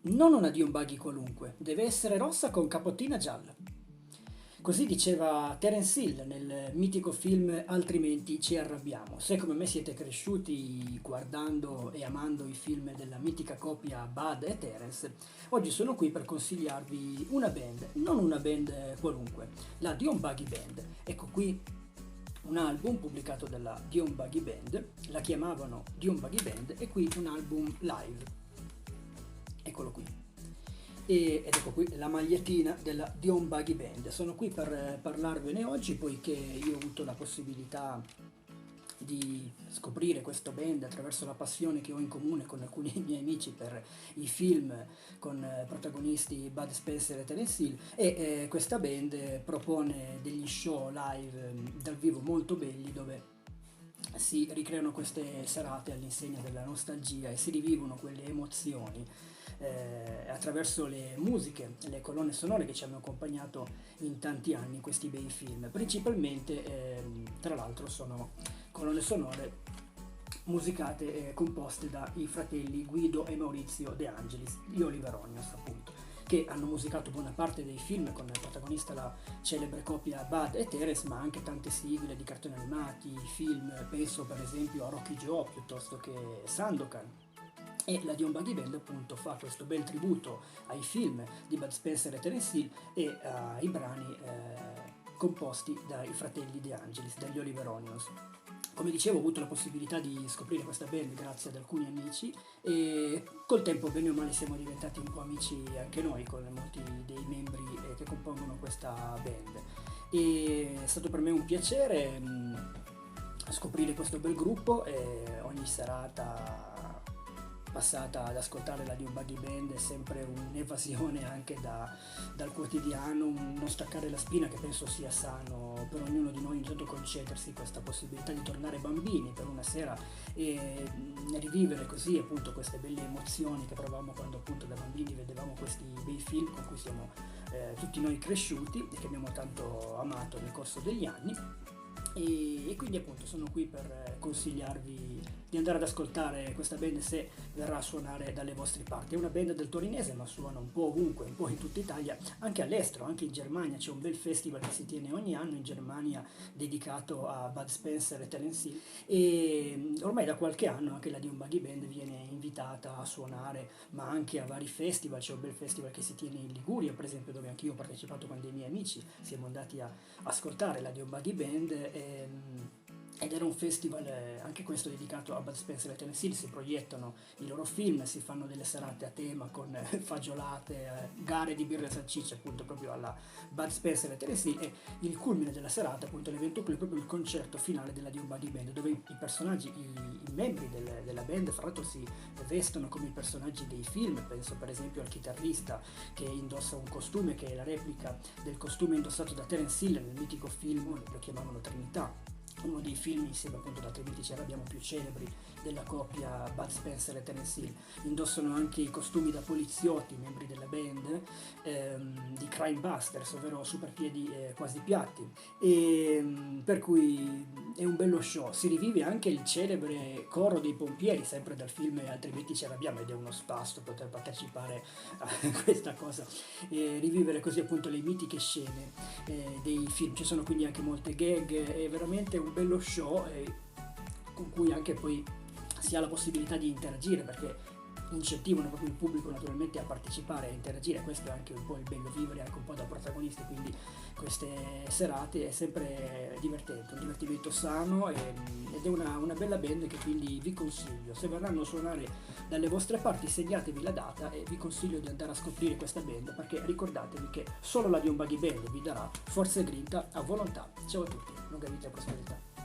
Non una Dion Buggy qualunque, deve essere rossa con capottina gialla. Così diceva Terence Hill nel mitico film Altrimenti ci arrabbiamo. Se come me siete cresciuti guardando e amando i film della mitica coppia Bud e Terence, oggi sono qui per consigliarvi una band, non una band qualunque, la Dion Buggy Band. Ecco qui un album pubblicato dalla Dion Buggy Band, la chiamavano Dion Buggy Band, e qui un album live. Eccolo qui. Ed ecco qui la magliettina della Dion Buggy Band. Sono qui per parlarvene oggi poiché io ho avuto la possibilità di scoprire questo band attraverso la passione che ho in comune con alcuni miei amici per i film con protagonisti Bud Spencer e Terence Hill, e questa band propone degli show live dal vivo molto belli dove si ricreano queste serate all'insegna della nostalgia e si rivivono quelle emozioni attraverso le musiche, le colonne sonore che ci hanno accompagnato in tanti anni in questi bei film. Principalmente, tra l'altro, sono colonne sonore musicate e composte dai fratelli Guido e Maurizio De Angelis, gli Oliveronios appunto, che hanno musicato buona parte dei film con protagonista la celebre coppia Bud e Terence, ma anche tante sigle di cartoni animati, film, penso per esempio a Rocky Joe piuttosto che Sandokan. E la Dion Buggy Band appunto fa questo bel tributo ai film di Bud Spencer e Terence Hill e ai brani composti dai fratelli De Angelis, dagli Oliveronios. Come dicevo, ho avuto la possibilità di scoprire questa band grazie ad alcuni amici e col tempo bene o male siamo diventati un po' amici anche noi con molti dei membri che compongono questa band. E è stato per me un piacere scoprire questo bel gruppo e ogni serata passata ad ascoltare la Dion Buggy Band è sempre un'evasione anche dal quotidiano, non staccare la spina, che penso sia sano per ognuno di noi, intanto concedersi questa possibilità di tornare bambini per una sera e rivivere così appunto queste belle emozioni che provavamo quando appunto da bambini vedevamo questi bei film con cui siamo tutti noi cresciuti e che abbiamo tanto amato nel corso degli anni. E quindi appunto sono qui per consigliarvi di andare ad ascoltare questa band se verrà a suonare dalle vostre parti. È una band del torinese ma suona un po' ovunque, un po' in tutta Italia, anche all'estero, anche in Germania. C'è un bel festival che si tiene ogni anno in Germania dedicato a Bud Spencer e Terence Hill, e ormai da qualche anno anche la Dion Buggy Band viene invitata a suonare ma anche a vari festival. C'è un bel festival che si tiene in Liguria per esempio, dove anch'io ho partecipato con dei miei amici, siamo andati a ascoltare la Dion Buggy Band ed era un festival anche questo dedicato a Bud Spencer e Terence Hill. Si proiettano i loro film, si fanno delle serate a tema con fagiolate, gare di birra e salsicce appunto proprio alla Bud Spencer e Terence Hill, e il culmine della serata appunto l'evento è proprio il concerto finale della Dion Buggy Band, dove i personaggi, i membri della band fra l'altro si vestono come i personaggi dei film. Penso per esempio al chitarrista che indossa un costume che è la replica del costume indossato da Terence Hill nel mitico film, lo chiamavano Trinità, uno dei film insieme appunto da Altrimenti ci arrabbiamo più celebri della coppia Bud Spencer e Terence Hill. Indossano anche i costumi da poliziotti, membri della band, di Crime Busters, ovvero superpiedi quasi piatti, e per cui è un bello show. Si rivive anche il celebre coro dei pompieri, sempre dal film Altrimenti ci arrabbiamo, ed è uno spasto poter partecipare a questa cosa e rivivere così appunto le mitiche scene dei film. Ci sono quindi anche molte gag, è veramente un bello show con cui anche poi si ha la possibilità di interagire, perché incentivano proprio il pubblico naturalmente a partecipare, a interagire. Questo è anche un po' il bello, vivere anche un po' da protagonisti, quindi queste serate è sempre divertente, un divertimento sano ed è una bella band che quindi vi consiglio. Se verranno a suonare dalle vostre parti segnatevi la data e vi consiglio di andare a scoprire questa band, perché ricordatevi che solo la Dion Buggy Band vi darà forza e grinta a volontà. Ciao a tutti, lunga vita e prosperità.